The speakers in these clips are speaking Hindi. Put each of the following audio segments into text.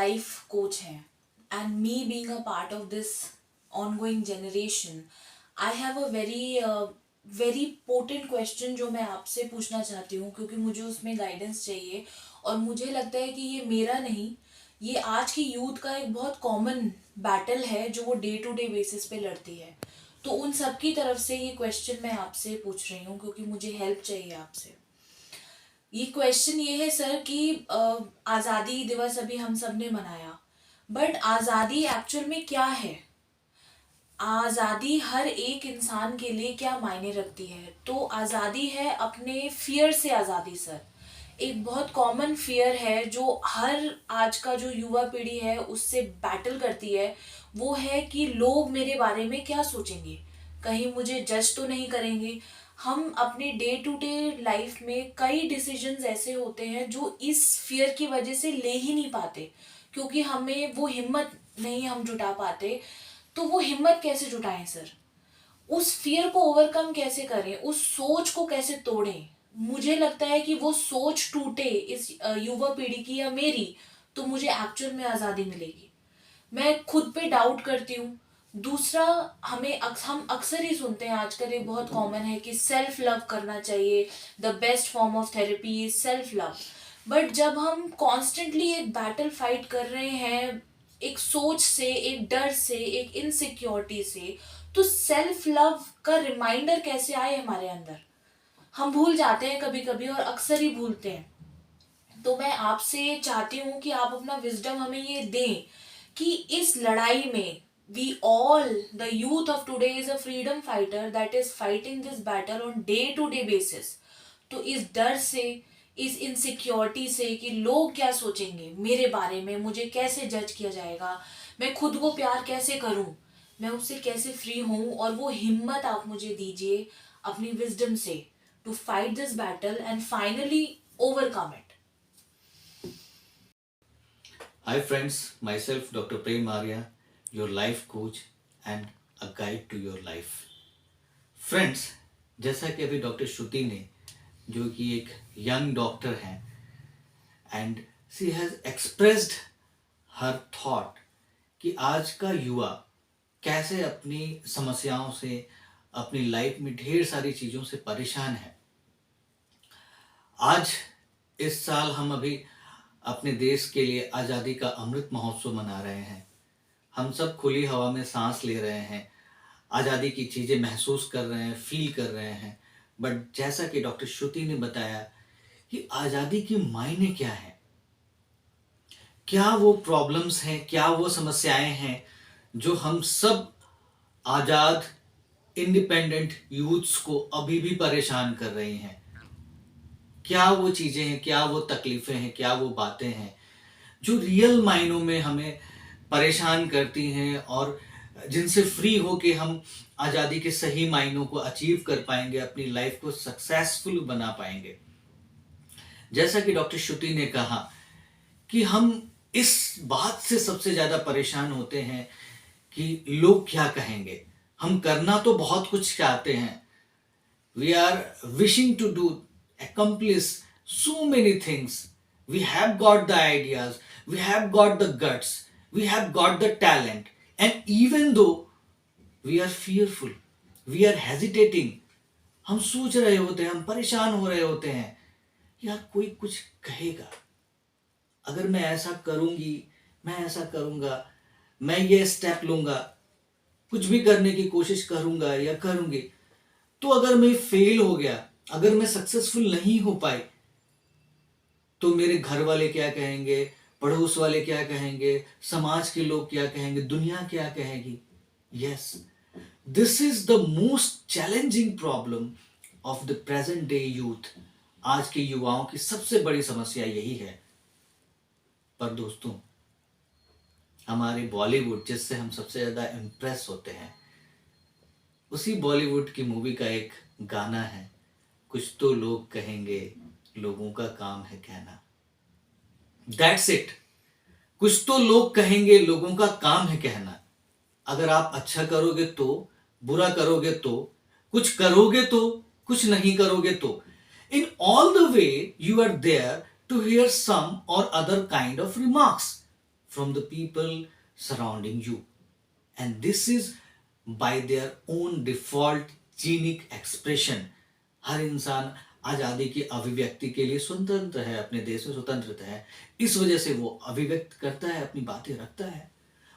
लाइफ कोच हैं and me being a part of this ongoing generation, I have a very potent question जो मैं आपसे पूछना चाहती हूँ, क्योंकि मुझे उसमें गाइडेंस चाहिए। और मुझे लगता है कि ये मेरा नहीं, ये आज की यूथ का एक बहुत कॉमन बैटल है जो वो डे टू डे बेसिस पे लड़ती है। तो उन सब की तरफ से ये क्वेश्चन मैं आपसे पूछ रही हूँ, क्योंकि मुझे हेल्प चाहिए आपसे। ये क्वेश्चन ये है सर कि आज़ादी दिवस अभी हम सब ने मनाया, बट आज़ादी एक्चुअल में क्या है? आज़ादी हर एक इंसान के लिए क्या मायने रखती है? तो आज़ादी है अपने फियर से आज़ादी सर। एक बहुत कॉमन फियर है जो हर आज का जो युवा पीढ़ी है उससे बैटल करती है। वो है कि लोग मेरे बारे में क्या सोचेंगे, कहीं मुझे जज तो नहीं करेंगे। हम अपने डे टू डे लाइफ में कई डिसीजंस ऐसे होते हैं जो इस फियर की वजह से ले ही नहीं पाते, क्योंकि हमें वो हिम्मत नहीं हम जुटा पाते। तो वो हिम्मत कैसे जुटाएं सर? उस फियर को ओवरकम कैसे करें? उस सोच को कैसे तोड़ें? मुझे लगता है कि वो सोच टूटे इस युवा पीढ़ी की या मेरी, तो मुझे एक्चुअल में आज़ादी मिलेगी। मैं खुद पे डाउट करती हूँ। दूसरा, हम अक्सर ही सुनते हैं आजकल, ये बहुत कॉमन है कि सेल्फ लव करना चाहिए, the best form of therapy is self love. But जब हम कॉन्स्टेंटली एक बैटल फाइट कर रहे हैं एक सोच से, एक डर से, एक इनसिक्योरिटी से, तो सेल्फ लव का रिमाइंडर कैसे आए हमारे अंदर? हम भूल जाते हैं कभी कभी, और अक्सर ही भूलते हैं। तो मैं आपसे चाहती हूँ कि आप अपना विजडम हमें ये दें कि इस लड़ाई में we all, the youth of today is a freedom fighter that is fighting this battle on day to day basis. तो इस डर से, इस इनसिक्योरिटी से कि लोग क्या सोचेंगे मेरे बारे में, मुझे कैसे जज किया जाएगा, मैं खुद को प्यार कैसे करूं, मैं उससे कैसे फ्री हूं, और वो हिम्मत आप मुझे दीजिए अपनी विजडम से to fight this battle and finally overcome it. Hi friends, myself Dr. Prem Arya, your life coach and a guide to your life. Friends, जैसा कि अभी डॉक्टर श्रुति ने, जो कि एक यंग डॉक्टर हैं, and she has expressed her thought कि आज का युवा कैसे अपनी समस्याओं से, अपनी लाइफ में ढेर सारी चीज़ों से परेशान है। आज इस साल हम अभी अपने देश के लिए आज़ादी का अमृत महोत्सव मना रहे हैं। हम सब खुली हवा में सांस ले रहे हैं, आज़ादी की चीज़ें महसूस कर रहे हैं, फील कर रहे हैं। बट जैसा कि डॉक्टर श्रुति ने बताया कि आज़ादी की मायने क्या है, क्या वो प्रॉब्लम्स हैं, क्या वो समस्याएं हैं जो हम सब आज़ाद इंडिपेंडेंट यूथ्स को अभी भी परेशान कर रही हैं। क्या वो चीज़ें हैं, क्या वो तकलीफ़ें हैं, क्या वो बातें हैं जो रियल मायनों में हमें परेशान करती हैं और जिनसे फ्री हो के हम आज़ादी के सही मायनों को अचीव कर पाएंगे, अपनी लाइफ को सक्सेसफुल बना पाएंगे। जैसा कि डॉक्टर श्रुति ने कहा कि हम इस बात से सबसे ज़्यादा परेशान होते हैं कि लोग क्या कहेंगे। हम करना तो बहुत कुछ चाहते हैं, we are wishing to do, accomplish so many things. We have got the ideas, we have got the guts, we have got the talent, and even though we are fearful, we are hesitating, हम सोच रहे होते हैं, हम परेशान हो रहे होते हैं, यार कोई कुछ कहेगा, अगर मैं ऐसा करूंगी, मैं ऐसा करूंगा, मैं ये स्टेप लूंगा, कुछ भी करने की कोशिश करूंगा या करूंगी, तो अगर मैं फेल हो गया, अगर मैं सक्सेसफुल नहीं हो पाई, तो मेरे घर वाले क्या कहेंगे, पड़ोस वाले क्या कहेंगे, समाज के लोग क्या कहेंगे, दुनिया क्या कहेगी। Yes, this is the most challenging problem of the present day youth. आज के युवाओं की सबसे बड़ी समस्या यही है। पर दोस्तों, हमारे बॉलीवुड, जिससे हम सबसे ज्यादा इम्प्रेस होते हैं, उसी बॉलीवुड की मूवी का एक गाना है, कुछ तो लोग कहेंगे, लोगों का काम है कहना। That's it. कुछ तो लोग कहेंगे, लोगों का काम है कहना। अगर आप अच्छा करोगे तो, बुरा करोगे तो, कुछ करोगे तो, कुछ नहीं करोगे तो, in all the way you are there to hear some और other kind of remarks from the people surrounding you. And this is by their own default genic expression. हर इंसान आज़ादी की अभिव्यक्ति के लिए स्वतंत्र है, अपने देश में स्वतंत्र है, इस वजह से वो अभिव्यक्त करता है, अपनी बातें रखता है।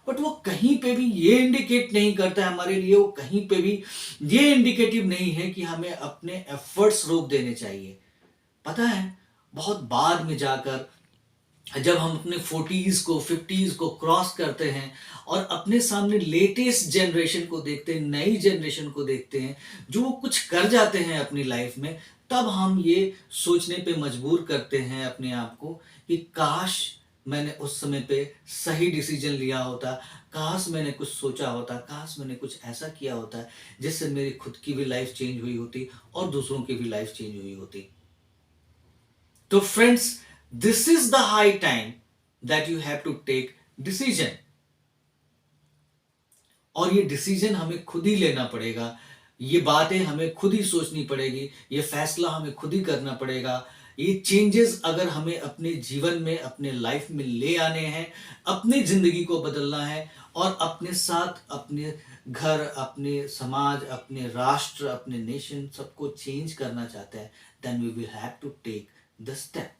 बट वो कहीं पे भी ये इंडिकेट नहीं करता है हमारे लिए, वो कहीं पे भी ये इंडिकेटिव नहीं है कि हमें अपने एफर्ट्स रोक देने चाहिए। पता है, बहुत बाद में जाकर जब हम अपने 40s को 50s को क्रॉस करते हैं और अपने सामने लेटेस्ट जनरेशन को देखते हैं, नई जनरेशन को देखते हैं, जो वो कुछ कर जाते हैं अपनी लाइफ में, तब हम ये सोचने पे मजबूर करते हैं अपने आप को कि काश मैंने उस समय पे सही डिसीजन लिया होता, काश मैंने कुछ सोचा होता, काश मैंने कुछ ऐसा किया होता जिससे मेरी खुद की भी लाइफ चेंज हुई होती और दूसरों की भी लाइफ चेंज हुई होती। तो friends, this is the high time that you have to take decision. और ये डिसीजन हमें खुद ही लेना पड़ेगा, ये बातें हमें खुद ही सोचनी पड़ेगी, ये फैसला हमें खुद ही करना पड़ेगा। ये चेंजेस अगर हमें अपने जीवन में, अपने लाइफ में ले आने हैं, अपनी जिंदगी को बदलना है और अपने साथ अपने घर, अपने समाज, अपने राष्ट्र, अपने नेशन सबको चेंज करना चाहते हैं, then we will have to take the step.